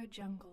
AudioJungle.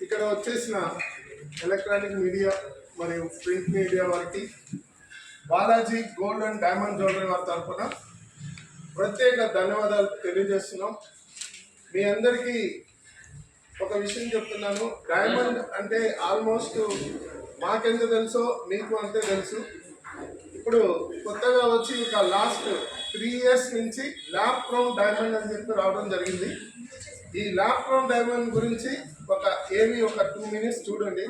ఇక్కడ వచ్చేసిన electronic media మరియు ప్రింట్ మీడియా వారికి Balaji gold and diamond jewellery వారి తరఫున ప్రత్యేక ధన్యవాదాలు తెలియజేస్తున్నాం. మీ అందరికీ ఒక విషయం చెప్తున్నాను. డైమండ్ అంటే ఆల్మోస్ట్ మాకెంత తెలుసో మీకు అంతే తెలుసు. ఇప్పుడు కొత్తగా వచ్చి ఇక లాస్ట్ 3 years నుంచి ల్యాబ్ క్రౌన్ డైమండ్ అని చెప్పి రావడం జరిగింది. ఈ ల్యాబ్ క్రౌన్ డైమండ్ గురించి ఒక 2 minutes చూడండి,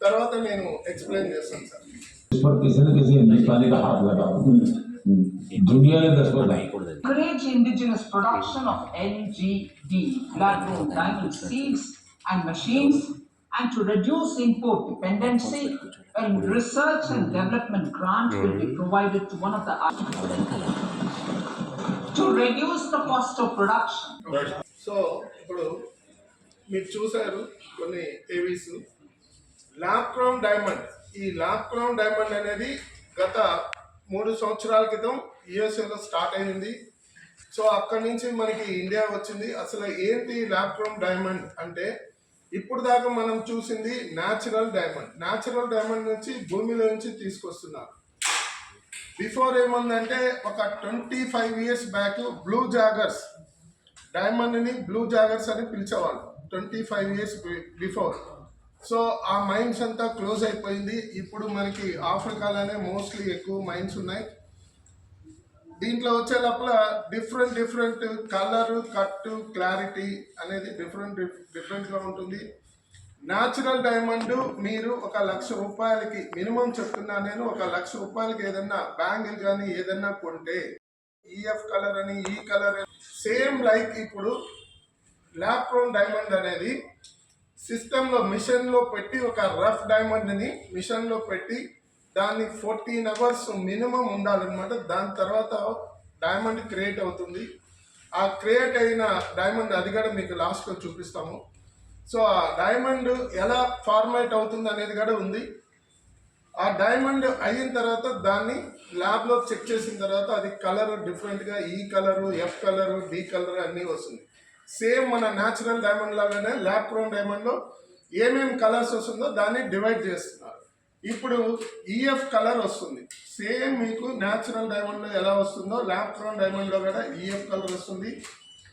తర్వాత నేను ఎక్స్ప్లెయిన్ చేస్తాను sir. Encourage indigenous production of LGD, lab-grown diamond seeds and machines, and to reduce import dependency, a research and development grant will be provided to one of the to reduce the cost of production. So ఇప్పుడు మీరు చూసారు కొన్ని Avis lab crown diamond. ఈ lab crown diamond అనేది గత 3 సంవత్సరాల క్రితం యుఎస్ఏలో start అయింది. సో అక్కడి నుంచి మనకి ఇండియా వచ్చింది. అసలు ఏంటి ల్యాబ్ క్రౌన్ డైమండ్ అంటే, ఇప్పుడు దాకా మనం చూసింది న్యాచురల్ డైమండ్. న్యాచురల్ డైమండ్ నుంచి భూమిలో నుంచి తీసుకొస్తున్నారు. బిఫోర్ ఏముందంటే ఒక 25 years బ్యాక్ బ్లూ జాగర్స్ డైమండ్ని బ్లూ జాగర్స్ అని పిలిచేవాళ్ళు 25 years బిఫోర్. సో ఆ మైన్స్ అంతా క్లోజ్ అయిపోయింది. ఇప్పుడు మనకి ఆఫ్రికాలోనే మోస్ట్లీ ఎక్కువ మైన్స్ ఉన్నాయి. దీంట్లో వచ్చే లోపల డిఫరెంట్ కలర్, కట్, క్లారిటీ అనేది డిఫరెంట్గా ఉంటుంది. న్యాచురల్ డైమండ్ మీరు 1,00,000 రూపాయలకి మినిమం చెప్తున్నా నేను, 1,00,000 రూపాయలకి ఏదన్నా బ్యాంగిల్ కానీ ఏదన్నా కొంటే ఈఎఫ్ కలర్ అని ఈ కలర్ సేమ్ లైక్ ఇప్పుడు ల్యాబ్ క్రౌన్ డైమండ్ అనేది సిస్టంలో మిషన్లో పెట్టి ఒక రఫ్ డైమండ్ని మిషన్లో పెట్టి దాన్ని 14 hours మినిమం ఉండాలన్నమాట. దాని తర్వాత డైమండ్ క్రియేట్ అవుతుంది. ఆ క్రియేట్ అయిన డైమండ్ అది కూడా మీకు లాస్ట్లో చూపిస్తాము. సో ఆ డైమండ్ ఎలా ఫార్మేట్ అవుతుంది అనేది కూడా ఉంది. ఆ డైమండ్ అయిన తర్వాత దాన్ని ల్యాబ్లో చెక్ చేసిన తర్వాత అది కలర్ డిఫరెంట్గా ఈ colour, F colour, D colour అన్నీ వస్తుంది. సేమ్ మన న్యాచురల్ డైమండ్ లాగానే ల్యాబ్ క్రౌన్ డైమండ్లో ఏమేమి కలర్స్ వస్తుందో దాన్ని డివైడ్ చేస్తున్నారు. ఇప్పుడు ఈఎఫ్ కలర్ వస్తుంది. సేమ్ మీకు న్యాచురల్ డైమండ్లో ఎలా వస్తుందో ల్యాబ్ క్రౌన్ డైమండ్లో కూడా ఈఎఫ్ కలర్ వస్తుంది.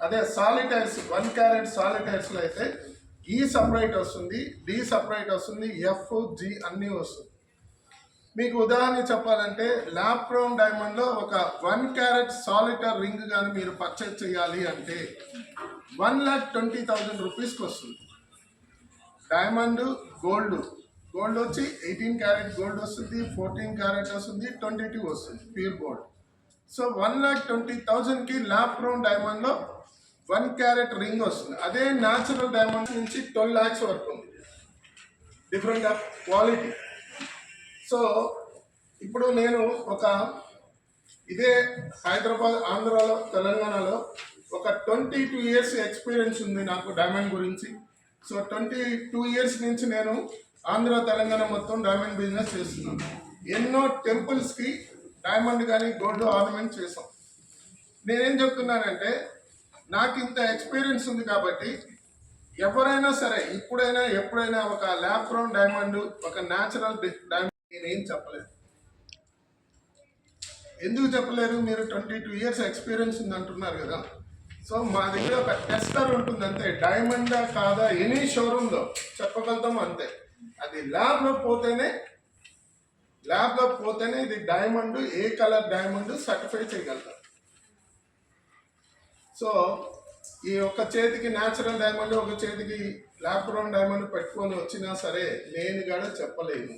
అదే సాలిటైర్స్ 1 carat సాలిటైర్స్లో అయితే ఈ సపరేట్ వస్తుంది, డి సపరేట్ వస్తుంది, ఎఫ్, జి అన్నీ వస్తుంది. మీకు ఉదాహరణ చెప్పాలంటే ల్యాబ్ క్రౌన్ డైమండ్లో ఒక 1 carat సాలిటర్ రింగ్ కానీ మీరు పర్చేజ్ చేయాలి అంటే 1,20,000 రూపీస్కి వస్తుంది. డైమండ్ గోల్డ్ వచ్చి 18 carat గోల్డ్ వస్తుంది, 14 carat వస్తుంది, 22 వస్తుంది ప్యూర్ గోల్డ్. సో 1,20,000కి ల్యాబ్ క్రౌన్ డైమండ్లో 1 carat రింగ్ వస్తుంది. అదే న్యాచురల్ డైమండ్ నుంచి 12 lakhs వరకు ఉంది, డిఫరెంట్ ఆఫ్ క్వాలిటీ. సో ఇప్పుడు నేను ఇదే హైదరాబాద్, ఆంధ్రాలో, తెలంగాణలో ఒక 22 years ఎక్స్పీరియన్స్ ఉంది నాకు డైమండ్ గురించి. సో 22 years నుంచి నేను ఆంధ్ర, తెలంగాణ మొత్తం డైమండ్ బిజినెస్ చేస్తున్నాను. ఎన్నో టెంపుల్స్కి డైమండ్ కానీ గోల్డ్ ఆర్నమెంట్ చేసాం. నేనేం చెప్తున్నానంటే, నాకు ఇంత ఎక్స్పీరియన్స్ ఉంది కాబట్టి ఎవరైనా సరే ఇప్పుడైనా ఎప్పుడైనా ఒక ల్యాబ్ క్రౌన్ డైమండ్, ఒక న్యాచురల్ డైమండ్ నేనేం చెప్పలేదు. ఎందుకు చెప్పలేరు? మీరు 22 years ఎక్స్పీరియన్స్ ఉంది అంటున్నారు కదా. సో మా దగ్గర ఒక టెస్టర్ ఉంటుంది అంతే, డైమండా కాదా ఎనీ షోరూంలో చెప్పగలుగుతాం అంతే. అది ల్యాబ్లో పోతేనే ఇది డైమండ్, ఏ కలర్ డైమండ్ సర్టిఫై చేయగలుగుతాం. సో ఈ ఒక చేతికి న్యాచురల్ డైమండ్, ఒక చేతికి ల్యాబ్ గ్రౌండ్ డైమండ్ పెట్టుకొని వచ్చినా సరే నేను కూడా చెప్పలేను.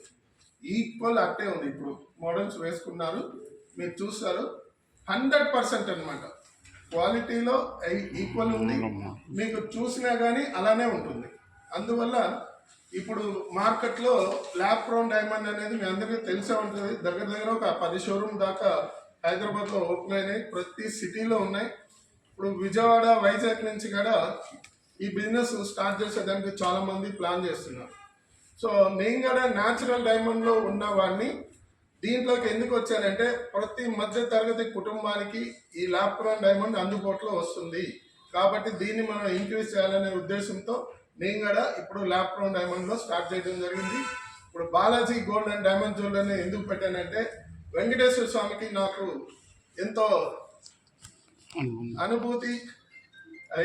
ఈక్వల్ అట్టే ఉంది. ఇప్పుడు మోడల్స్ వేసుకున్నారు, మీరు చూస్తారు 100% అనమాట. క్వాలిటీలో ఈక్వల్ ఉంది, మీకు చూసినా కానీ అలానే ఉంటుంది. అందువల్ల ఇప్పుడు మార్కెట్లో ల్యాబ్ గ్రౌండ్ డైమండ్ అనేది మీ అందరికీ తెలిసే ఉంటుంది. దగ్గర దగ్గర ఒక 10 షోరూమ్ దాకా హైదరాబాద్లో ఓపెన్ అయినాయి, ప్రతి సిటీలో ఉన్నాయి. ఇప్పుడు విజయవాడ, వైజాగ్ నుంచి కూడా ఈ బిజినెస్ స్టార్ట్ చేసేదానికి చాలా మంది ప్లాన్ చేస్తున్నారు. సో నేను కూడా న్యాచురల్ డైమండ్లో ఉన్నవాడిని దీంట్లోకి ఎందుకు వచ్చానంటే, ప్రతి మధ్య తరగతి కుటుంబానికి ఈ ల్యాబ్ గ్రౌండ్ డైమండ్ అందుబాటులో వస్తుంది కాబట్టి దీన్ని మనం ఇంక్రీజ్ చేయాలనే ఉద్దేశంతో నేను కూడా ఇప్పుడు ల్యాబ్ గ్రౌండ్ డైమండ్లో స్టార్ట్ చేయడం జరిగింది. ఇప్పుడు Balaji gold and diamond jewellery ఎందుకు పెట్టానంటే, వెంకటేశ్వర స్వామికి నాకు ఎంతో అనుభూతి,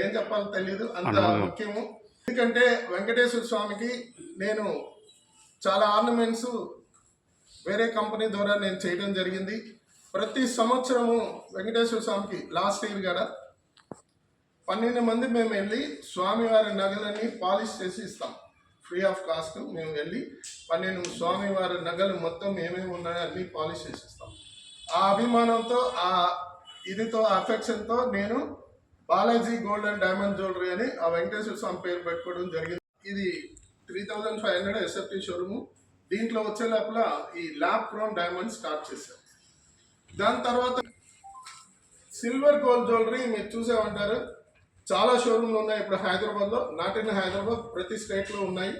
ఏం చెప్పాలో తెలియదు, అంత ముఖ్యము. ఎందుకంటే వెంకటేశ్వర స్వామికి నేను చాలా ఆర్నమెంట్స్ వేరే కంపెనీ ద్వారా నేను చేయడం జరిగింది. ప్రతి సంవత్సరము వెంకటేశ్వర స్వామికి లాస్ట్ ఇయర్ కూడా 12 మంది మేము వెళ్ళి స్వామివారి నగలని పాలిష్ చేసి ఇస్తాం ఫ్రీ ఆఫ్ కాస్ట్. మేము వెళ్ళి 12 స్వామివారి నగలు మొత్తం ఏమేమి ఉన్నాయో అన్నీ పాలిష్ చేసి ఇస్తాం. ఆ అభిమానంతో, ఆ ఇదితో, అఫెక్షన్తో నేను Balaji gold and diamond jewellery అని ఆ వెంకటేశ్వర స్వామి పేరు పెట్టుకోవడం జరిగింది. ఇది 3500 ఎస్ఎఫ్టీ షోరూము. దీంట్లో వచ్చే లోపల ఈ ల్యాబ్ గ్రౌండ్ డైమండ్ స్టార్ట్ చేశాం. దాని తర్వాత సిల్వర్ గోల్డ్ జ్యువెలరీ మీరు చూసే ఉంటారు, చాలా షోరూమ్లు ఉన్నాయి ఇప్పుడు హైదరాబాద్లో, నాట్ ఇన్ హైదరాబాద్, ప్రతి స్టేట్లో ఉన్నాయి.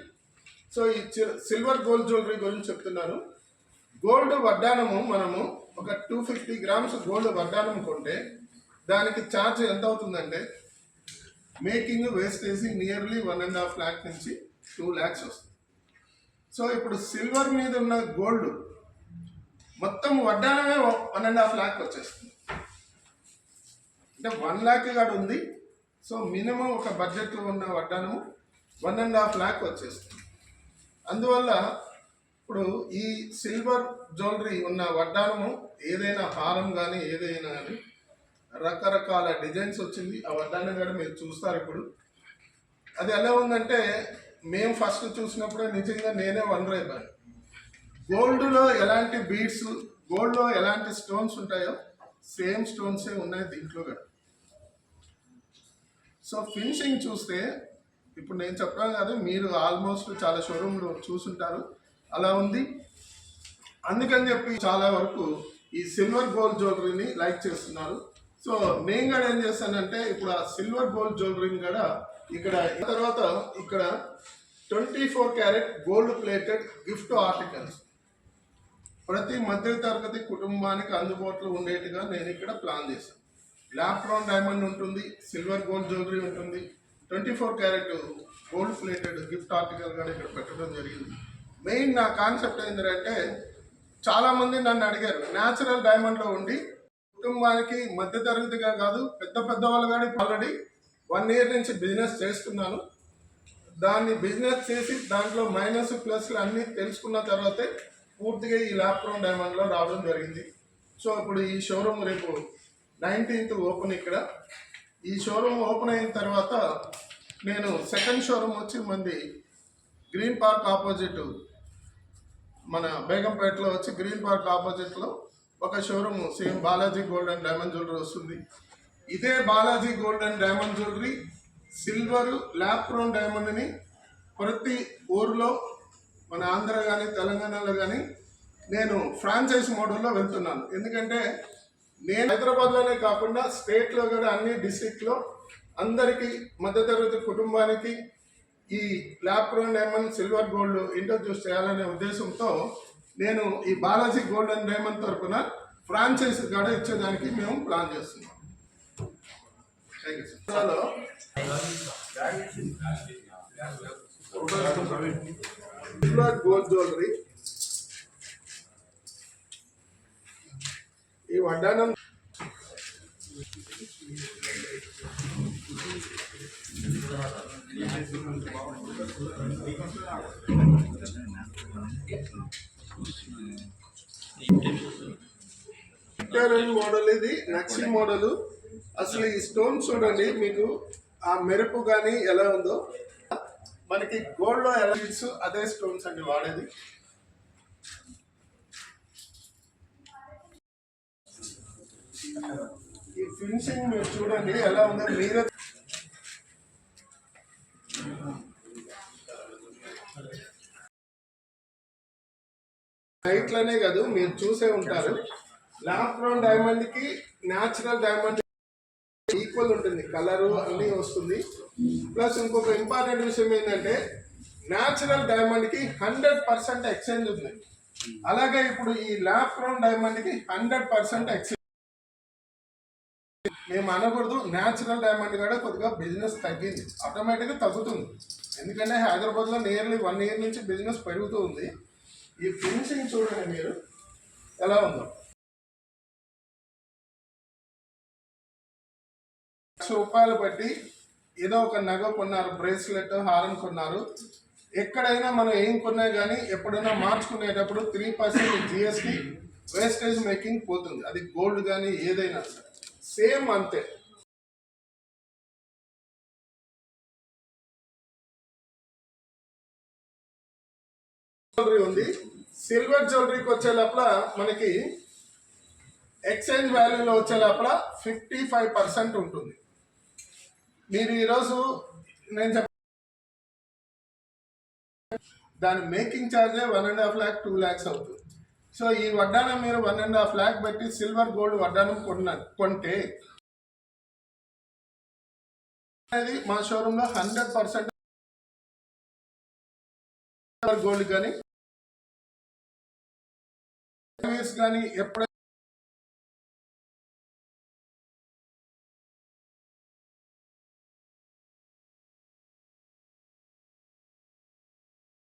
సో ఈ సిల్వర్ గోల్డ్ జ్యువెలరీ గురించి చెప్తున్నాను. గోల్డ్ వడ్డానము మనము ఒక 250 గ్రామ్స్ గోల్డ్ వడ్డానం కొంటే దానికి ఛార్జ్ ఎంత అవుతుందంటే, మేకింగ్ వేస్టేజీ నియర్లీ 1.5 lakh నుంచి 2 lakhs వస్తుంది. సో ఇప్పుడు సిల్వర్ మీద ఉన్న గోల్డ్ మొత్తం వడ్డానమే 1.5 lakh వచ్చేస్తుంది. అంటే 1 lakh కాడ ఉంది. సో మినిమం ఒక బడ్జెట్లో ఉన్న వడ్డానము 1.5 lakh వచ్చేస్తుంది. అందువల్ల ఇప్పుడు ఈ సిల్వర్ జ్యువెలరీ ఉన్న వడ్డానము ఏదైనా హారం కానీ ఏదైనా కానీ రకరకాల డిజైన్స్ వచ్చింది. ఆ వడ్డానం కూడా మీరు చూస్తారు. ఇప్పుడు అది ఎలా ఉందంటే, మేము ఫస్ట్ చూసినప్పుడే నిజంగా నేనే వండర్ అయిపోయాను. గోల్డ్లో ఎలాంటి బీడ్స్, గోల్డ్లో ఎలాంటి స్టోన్స్ ఉంటాయో సేమ్ స్టోన్సే ఉన్నాయి దీంట్లో కూడా. సో ఫినిషింగ్ చూస్తే ఇప్పుడు నేను చెప్పాను కదా, మీరు ఆల్మోస్ట్ చాలా షోరూమ్లు చూసుంటారు, అలా ఉంది. అందుకని చెప్పి చాలా వరకు ఈ సిల్వర్ గోల్డ్ జ్యువెలరీని లైక్ చేస్తున్నారు. సో నేను కూడా ఏం చేస్తానంటే, ఇప్పుడు ఆ సిల్వర్ గోల్డ్ జ్యువెలరీని కూడా ఇక్కడ తర్వాత ఇక్కడ 24 carat gold plated gift articles ప్రతి మధ్య తరగతి కుటుంబానికి అందుబాటులో ఉండేట్టుగా నేను ఇక్కడ ప్లాన్ చేశాను. ల్యాబ్ గ్రౌండ్ డైమండ్ ఉంటుంది, సిల్వర్ గోల్డ్ జ్యువెలరీ ఉంటుంది, 24 carat gold plated gift article కూడా ఇక్కడ పెట్టడం జరిగింది. మెయిన్ నా కాన్సెప్ట్ ఏంటంటే, చాలామంది నన్ను అడిగారు, న్యాచురల్ డైమండ్లో ఉండి కుటుంబానికి మధ్యతరగతిగా కాదు పెద్ద పెద్ద వాళ్ళు కానీ ఆల్రెడీ 1 year నుంచి బిజినెస్ చేస్తున్నాను. దాన్ని బిజినెస్ చేసి దాంట్లో మైనస్ ప్లస్లు అన్నీ తెలుసుకున్న తర్వాతే పూర్తిగా ఈ ల్యాబ్ గ్రౌండ్ డైమండ్లో రావడం జరిగింది. సో ఇప్పుడు ఈ షోరూమ్ రేపు 19th ఓపెన్. ఇక్కడ ఈ షోరూమ్ ఓపెన్ అయిన తర్వాత నేను సెకండ్ షోరూమ్ వచ్చి మంది గ్రీన్ పార్క్ ఆపోజిట్, మన బేగంపేటలో వచ్చి గ్రీన్ పార్క్ ఆపోజిట్లో ఒక showroom same Balaji gold and diamond jewellery వస్తుంది. ఇదే Balaji gold and diamond jewellery silver lab grown డైమండ్ని ప్రతి ఊరిలో మన ఆంధ్ర కానీ తెలంగాణలో కానీ నేను ఫ్రాంచైజ్ మోడల్లో వెళ్తున్నాను. ఎందుకంటే నేను హైదరాబాద్లోనే కాకుండా స్టేట్లో కూడా అన్ని డిస్ట్రిక్ట్లో అందరికీ మధ్యతరగతి కుటుంబానికి ఈ lab ground diamond silver gold introduce చేయాలనే ఉద్దేశంతో నేను ఈ బాలాజీ గోల్డ్ అండ్ డైమండ్ తరఫున ఫ్రాంచైజ్ కూడా ఇచ్చేదానికి మేము ప్లాన్ చేస్తున్నాం. Thank you sir. Silver gold jewellery ఈ వడ్డానం విక్టోరియన్ మోడల్, ఇది నక్షి మోడల్. అసలు ఈ స్టోన్ చూడండి, మీకు ఆ మెరుపు కానీ ఎలా ఉందో, మనకి గోల్డ్ లో ఎలా అదే స్టోన్స్ అండి వాడేది. ఈ ఫినిషింగ్ మీరు చూడండి ఎలా ఉందో మీరే. లైట్లనే కాదు, మీరు చూసే ఉంటారు, ల్యాబ్ గ్రౌండ్ డైమండ్ కి న్యాచురల్ డైమండ్ ఈక్వల్ ఉంటుంది, కలరు అన్నీ వస్తుంది. ప్లస్ ఇంకొక ఇంపార్టెంట్ విషయం ఏంటంటే న్యాచురల్ డైమండ్ కి 100% ఎక్స్చేంజ్ ఉంది. అలాగే ఇప్పుడు ఈ ల్యాబ్ గ్రౌండ్ డైమండ్ కి 100% ఎక్స్చేంజ్. మేము అనకూడదు, న్యాచురల్ డైమండ్ కూడా కొద్దిగా బిజినెస్ తగ్గింది, ఆటోమేటిక్గా తగ్గుతుంది. ఎందుకంటే హైదరాబాద్లో నియర్లీ 1 ఇయర్ నుంచి బిజినెస్ పెరుగుతూ ఉంది. ఈ ఫినిషింగ్ చూడండి మీరు ఎలా ఉందో. ₹1,00,000 బట్టి ఏదో ఒక నగ కొన్నారు, బ్రేస్లెట్, హారం కొన్నారు. ఎక్కడైనా మనం ఏం కొన్నా కానీ ఎప్పుడైనా మార్చుకునేటప్పుడు 3% జిఎస్టీ వేస్టేజ్ మేకింగ్ పోతుంది. అది గోల్డ్ కానీ ఏదైనా సేమ్ అంతే. జ్యువెలరీ ఉంది. సిల్వర్ జ్యువెలరీకి వచ్చే లోపల మనకి ఎక్స్చేంజ్ వాల్యూలో వచ్చే లోపల 55% ఉంటుంది. మీరు ఈరోజు నేను దాని మేకింగ్ ఛార్జే 1.5 lakh 2 lakhs అవుతుంది. సో ఈ వడ్డానం మీరు 1.5 lakh పెట్టి సిల్వర్ గోల్డ్ వడ్డానం కొంటే అనేది మా షోరూంలో 100% గోల్డ్ కానీ ఎప్పుడైనా